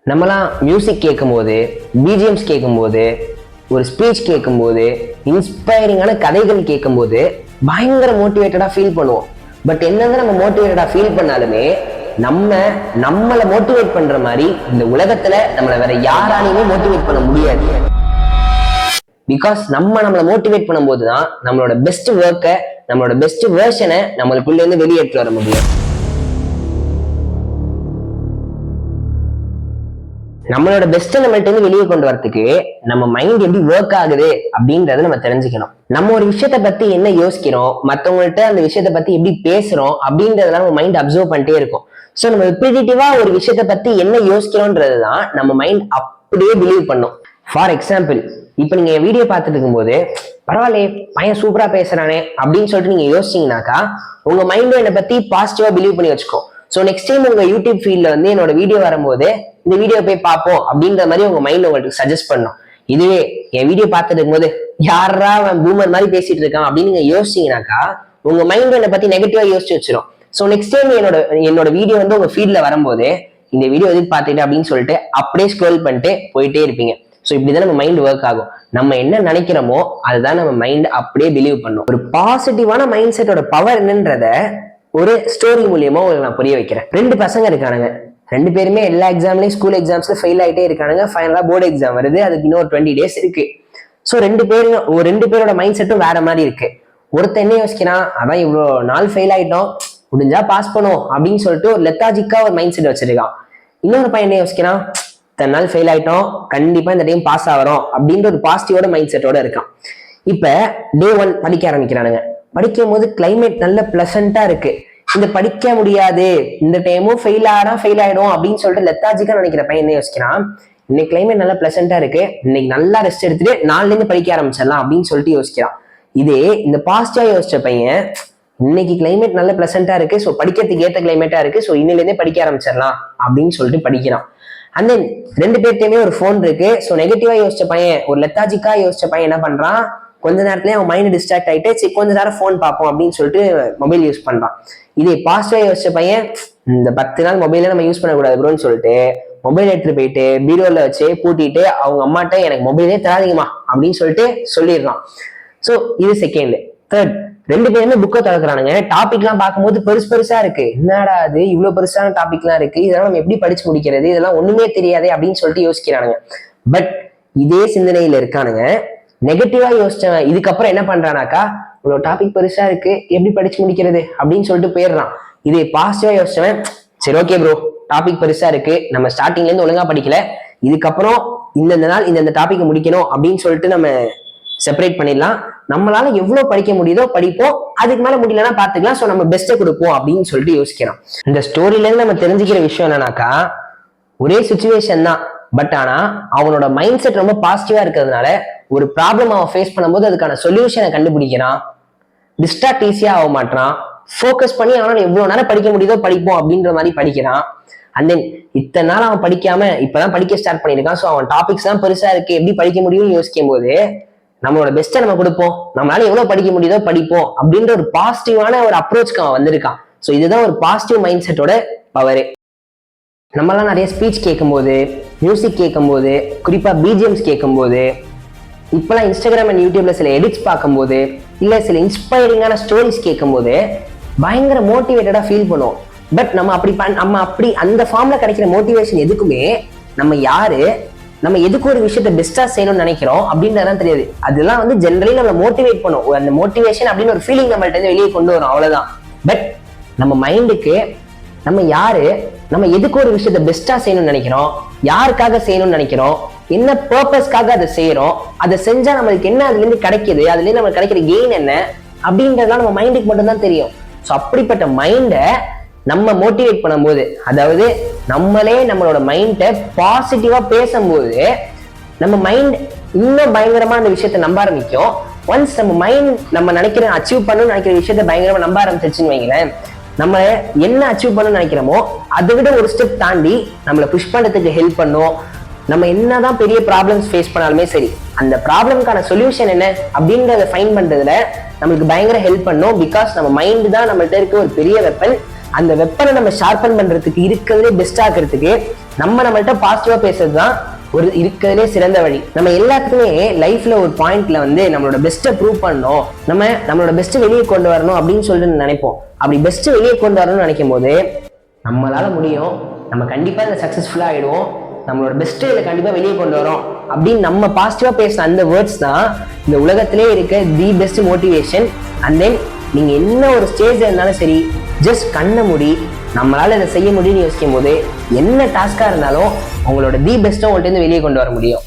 நம்மலாம் மியூசிக் கேட்கும்போது, பிஜிஎம்ஸ் கேட்கும்போது, ஒரு ஸ்பீச் கேட்கும்போது, இன்ஸ்பைரிங்கான கதைகள் கேட்கும்போது பயங்கர மோட்டிவேட்டடாக ஃபீல் பண்ணுவோம். பட் என்னதான் நம்ம மோட்டிவேட்டடாக ஃபீல் பண்ணாலுமே நம்மளை மோட்டிவேட் பண்ற மாதிரி இந்த உலகத்துல நம்மளை வேற யாராலையுமே மோட்டிவேட் பண்ண முடியாது. பிகாஸ் நம்மளை மோட்டிவேட் பண்ணும்போது தான் நம்மளோட பெஸ்ட் ஒர்க்கை, நம்மளோட பெஸ்ட் வேர்ஷனை நம்மளுக்குள்ள இருந்து வெளியேற்ற வர முடியும். நம்மளோட பெஸ்ட் நம்மள்ட்ட இருந்து வெளியே கொண்டு வரதுக்கு நம்ம மைண்ட் எப்படி ஒர்க் ஆகுது அப்படின்றத நம்ம தெரிஞ்சுக்கணும். நம்ம ஒரு விஷயத்த பத்தி என்ன யோசிக்கிறோம், மற்றவங்கள்ட்ட அந்த விஷயத்த பத்தி எப்படி பேசுறோம் அப்படின்றதெல்லாம் நம்ம மைண்ட் அப்சர்வ் பண்ணிட்டே இருக்கும். ஸோ நம்ம ரிப்பீட்டிவா ஒரு விஷயத்த பத்தி என்ன யோசிக்கிறோன்றதுதான் நம்ம மைண்ட் அப்படியே பிலீவ் பண்ணும். ஃபார் எக்ஸாம்பிள், இப்ப நீங்க வீடியோ பார்த்துட்டு இருக்கும்போது பரவாயில்லையே பையன் சூப்பரா பேசுறானே அப்படின்னு சொல்லிட்டு நீங்க யோசிச்சீங்கன்னாக்கா உங்க மைண்டும் என்னை பத்தி பாசிட்டிவா பிலீவ் பண்ணி வச்சுக்கோ. ஸோ நெக்ஸ்ட் டைம் உங்க யூடியூப் ஃபீல்ட்ல வந்து என்னோட வீடியோ வரும்போது இந்த வீடியோ போய் பார்ப்போம் அப்படின்ற மாதிரி உங்க மைண்ட் உங்களுக்கு சஜஸ்ட் பண்ணும். இதுவே என் வீடியோ பார்த்துட்டு இருக்கும்போது யாரா அவன் பூமர் மாதிரி பேசிட்டு இருக்கான் அப்படின்னு நீங்க யோசிச்சீங்கன்னாக்கா உங்க மைண்ட் என்னை பத்தி நெகட்டிவா யோசிச்சு வச்சிடும். ஸோ நெக்ஸ்ட் டைம் என்னோட வீடியோ வந்து உங்க ஃபீல்ட்ல வரும்போது இந்த வீடியோ எதுக்கு பார்த்துட்டு அப்படின்னு சொல்லிட்டு அப்படியே ஸ்க்ரோல் பண்ணிட்டு போயிட்டே இருப்பீங்க. ஸோ இப்படிதான் நம்ம மைண்ட் ஒர்க் ஆகும். நம்ம என்ன நினைக்கிறோமோ அதுதான் நம்ம மைண்ட் அப்படியே பிலீவ் பண்ணும். ஒரு பாசிட்டிவான மைண்ட் செட்டோட பவர் என்னன்றத ஒரு ஸ்டோரி மூலியமா உங்களுக்கு நான் புரிய வைக்கிறேன். 2 பசங்க இருக்கானுங்க. 2 பேருமே எல்லா எக்ஸாம்லயும் ஸ்கூல் எக்ஸாம்ஸ்ல ஃபெயில் ஆகிட்டே இருக்கானுங்க. ஃபைனலா போர்டு எக்ஸாம் வருது, அதுக்கு இன்னும் ஒரு 20 days இருக்கு. ஸோ 2 பேரோட மைண்ட் செட்டும் வேற மாதிரி இருக்கு. ஒருத்தன் என்ன யோசிக்கிறான், அதான் இவ்வளோ நாள் ஃபெயில் ஆயிட்டோம், முடிஞ்சா பாஸ் பண்ணும் அப்படின்னு சொல்லிட்டு ஒரு லெத்தாஜிக்கா ஒரு மைண்ட் செட் வச்சிருக்கான். இன்னொரு பையன் என்ன யோசிக்கிறான், இத்தனை நாள் ஃபெயில் ஆயிட்டோம், கண்டிப்பா இந்த டைம் பாஸ் ஆகிறோம் அப்படின்ற ஒரு பாசிட்டிவோட மைண்ட் செட்டோட இருக்கான். இப்ப Day 1 படிக்க ஆரம்பிக்கிறானுங்க. படிக்கும் போது கிளைமேட் நல்ல பிளசண்டா இருக்கு. இந்த படிக்க முடியாது, இந்த டைமும் ஃபெயில் ஆயிடும் அப்படின்னு சொல்லிட்டு லெத்தாஜிக்கா நினைக்கிற பையன் என்ன யோசிக்கிறான், இன்னைக்கு கிளைமேட் நல்லா பிளசண்டா இருக்கு, இன்னைக்கு நல்லா ரெஸ்ட் எடுத்துட்டு நாளைல இருந்து படிக்க ஆரம்பிச்சிடலாம் அப்படின்னு சொல்லிட்டு யோசிக்கிறான். இதே இந்த பாசிட்டிவா யோசிச்ச பையன், இன்னைக்கு கிளைமேட் நல்ல பிளசண்டா இருக்கு, ஸோ படிக்கிறதுக்கு ஏற்ற கிளைமேட்டா இருக்கு, ஸோ இன்னில இருந்தே படிக்க ஆரம்பிச்சிடலாம் அப்படின்னு சொல்லிட்டு படிக்கிறான். அண்ட் தென் 2 பேர்ட்டையுமே ஒரு ஃபோன் இருக்கு. ஸோ நெகட்டிவா யோசிச்ச பையன், ஒரு லெத்தாஜிக்கா யோசிச்ச பையன் என்ன பண்றான், கொஞ்ச நேரத்துலயே அவன் மைண்ட் டிஸ்ட்ராக்ட் ஆயிட்டு சரி கொஞ்ச நேரம் ஃபோன் பார்ப்போம் அப்படின்னு சொல்லிட்டு மொபைல் யூஸ் பண்றான். இதே பாசிட்டிவா யோசிச்ச பையன், இந்த 10 நாள் மொபைல நம்ம யூஸ் பண்ணக்கூடாது ப்ரோன்னு சொல்லிட்டு மொபைல் எடுத்துட்டு போயிட்டு பீரோல வச்சு பூட்டிட்டு அவங்க அம்மாட்ட எனக்கு மொபைலே தராதீங்கம்மா அப்படின்னு சொல்லிட்டு சொல்லிடுறான். ஸோ இது செகண்ட். தேர்ட், 2 பேருமே புக்கை திறக்கிறானுங்க. டாபிக் எல்லாம் பார்க்கும்போது பெருசா இருக்கு. என்னடா அது இவ்வளவு பெருசான டாபிக் எல்லாம் இருக்கு, இதெல்லாம் நம்ம எப்படி படிச்சு முடிக்கிறது, இதெல்லாம் ஒண்ணுமே தெரியாதே அப்படின்னு சொல்லிட்டு யோசிக்கிறானுங்க. பட் இதே சிந்தனையில இருக்கானுங்க நெகட்டிவா யோசிச்சவன் இதுக்கப்புறம் என்ன பண்றானாக்கா, இவ்வளவு டாபிக் பெருசா இருக்கு எப்படி படிச்சு முடிக்கிறது அப்படின்னு சொல்லிட்டு போயிடுறான். இதே பாசிட்டிவா யோசிச்சவன், சரி ஓகே ப்ரோ டாபிக் பெருசா இருக்கு, நம்ம ஸ்டார்டிங்ல இருந்து ஒழுங்கா படிக்கல, இதுக்கப்புறம் இந்த நாள் இந்த டாபிக் முடிக்கணும் அப்படின்னு சொல்லிட்டு நம்ம செப்பரேட் பண்ணிடலாம், நம்மளால எவ்வளவு படிக்க முடியுதோ படிப்போம், அதுக்கு மேல முடியலன்னா பாத்துக்கலாம், ஸோ நம்ம பெஸ்ட்டை கொடுப்போம் அப்படின்னு சொல்லிட்டு யோசிக்கிறோம். இந்த ஸ்டோரியில இருந்து நம்ம தெரிஞ்சுக்கிற விஷயம் என்னன்னாக்கா, ஒரே சுச்சுவேஷன் தான், பட் ஆனா அவனோட மைண்ட் செட் ரொம்ப பாசிட்டிவா இருக்கிறதுனால ஒரு ப்ராப்ளம் அவன் ஃபேஸ் பண்ணும்போது அதுக்கான சொல்யூஷனை கண்டுபிடிக்கிறான், டிஸ்ட்ராக்ட் ஈஸியா ஆக மாட்டான், ஃபோக்கஸ் பண்ணி அவனால எவ்வளவு நேரம் படிக்க முடியுதோ படிப்போம் அப்படின்ற மாதிரி படிக்கிறான். அண்ட் தென் இத்தனை நாள் அவன் படிக்காம இப்பதான் படிக்க ஸ்டார்ட் பண்ணியிருக்கான். ஸோ அவன் டாபிக்ஸ் தான் பெருசா இருக்கு, எப்படி படிக்க முடியும்னு யோசிக்கும் போது நம்மளோட பெஸ்ட்டை நம்ம கொடுப்போம், நம்மளால எவ்வளவு படிக்க முடியுதோ படிப்போம் அப்படின்ற ஒரு பாசிட்டிவான ஒரு அப்ரோச்சுக்கு அவன் வந்திருக்கான். ஸோ இதுதான் ஒரு பாசிட்டிவ் மைண்ட் செட்டோட பவரு. நம்மளாம் நிறைய ஸ்பீச் கேட்கும்போது, மியூசிக் கேட்கும்போது, குறிப்பா பிஜிஎம்ஸ் கேட்கும்போது, இப்பெல்லாம் இன்ஸ்டாகிராம் அண்ட் யூடியூப்ல சில எடிட்ஸ் பார்க்கும்போது, இல்ல சில இன்ஸ்பைரிங்கான ஸ்டோரிஸ் கேட்கும்போது பயங்கர மோட்டிவேட்டடா ஃபீல் பண்ணுவோம். பட் நம்ம அப்படி அந்த ஃபார்ம்ல கிடைக்கிற மோட்டிவேஷன் எதுக்குமே நம்ம எதுக்கு ஒரு விஷயத்த பெஸ்டா செய்யணும்னு நினைக்கிறோம் அப்படின்றதான் தெரியாது. அதெல்லாம் வந்து ஜெனரலி நம்ம மோட்டிவேட் பண்ணும், அந்த மோட்டிவேஷன் அப்படின்னு ஒரு ஃபீலிங் நம்மள்ட்ட இருந்து வெளியே கொண்டு வரும், அவ்வளவுதான். பட் நம்ம மைண்டுக்கு நம்ம எதுக்கு ஒரு விஷயத்த பெஸ்டா செய்யணும்னு நினைக்கிறோம், யாருக்காக செய்யணும்னு நினைக்கிறோம், என்ன பர்பஸ்க்காக அதை செய்யறோம், அதை செஞ்சா நம்மளுக்கு என்ன அதுல இருந்து கிடைக்குது, அதுல இருந்து நமக்கு கிடைக்கிற கெயின் என்ன அப்படின்றதுலாம் நம்ம மைண்டுக்கு மட்டும்தான் தெரியும். ஸோ அப்படிப்பட்ட மைண்டை நம்ம மோட்டிவேட் பண்ணும்போது, அதாவது நம்மளே நம்மளோட மைண்டை பாசிட்டிவா பேசும்போது நம்ம மைண்ட் இன்னும் பயங்கரமா அந்த விஷயத்த நம்ப ஆரம்பிக்கும். ஒன்ஸ் நம்ம மைண்ட் நம்ம அச்சீவ் பண்ணணும்னு நினைக்கிற விஷயத்த பயங்கரமா நம்ப ஆரம்பிச்சிருச்சுன்னு வைங்களேன், நம்ம என்ன அச்சீவ் பண்ணணும்னு நினைக்கிறோமோ அதை விட ஒரு ஸ்டெப் தாண்டி நம்மளை புஷ் பண்றதுக்கு ஹெல்ப் பண்ணும். நம்ம என்னதான் பெரிய ப்ராப்ளம்ஸ் ஃபேஸ் பண்ணாலுமே சரி, அந்த ப்ராப்ளம்கான சொல்யூஷன் என்ன அப்படின்றத ஃபைண்ட் பண்றதுல நம்மளுக்கு பயங்கர ஹெல்ப் பண்ணும். பிகாஸ் நம்ம மைண்ட் தான் நம்மள்ட்ட இருக்க ஒரு பெரிய வெப்பன். அந்த வெப்பனை நம்ம ஷார்பன் பண்றதுக்கு இருக்கிறதுலே பெஸ்ட் ஆக்குறதுக்கு நம்மள்ட்ட பாசிட்டிவா பேசுறதுதான் ஒரு இருக்கிறதுலே சிறந்த வழி. நம்ம எல்லாத்துக்குமே லைஃப்ல ஒரு பாயிண்ட்ல வந்து நம்மளோட பெஸ்ட்டை ப்ரூவ் பண்ணணும், நம்மளோட பெஸ்ட்டை வெளியே கொண்டு வரணும் அப்படின்னு சொல்லிட்டு நினைப்போம். அப்படி பெஸ்ட்டை வெளியே கொண்டு வரணும்னு நினைக்கும் போது நம்மளால முடியும், நம்ம கண்டிப்பா இந்த சக்சஸ்ஃபுல்லா ஆயிடுவோம், நம்மளோட பெஸ்ட்டை இதில் கண்டிப்பா வெளியே கொண்டு வரோம் அப்படின்னு நம்ம பாசிட்டிவா பேசுற அந்த வேர்ட்ஸ் தான் இந்த உலகத்திலே இருக்க the best motivation. And then நீங்க என்ன ஒரு ஸ்டேஜ்ல இருந்தாலும் சரி, ஜஸ்ட் கண்ணை மூடி நம்மளால இதை செய்ய முடியும்னு யோசிக்கும் போது என்ன டாஸ்கா இருந்தாலும் உங்களோட தி பெஸ்ட்டை உங்கள்கிட்ட இருந்து வெளியே கொண்டு வர முடியும்.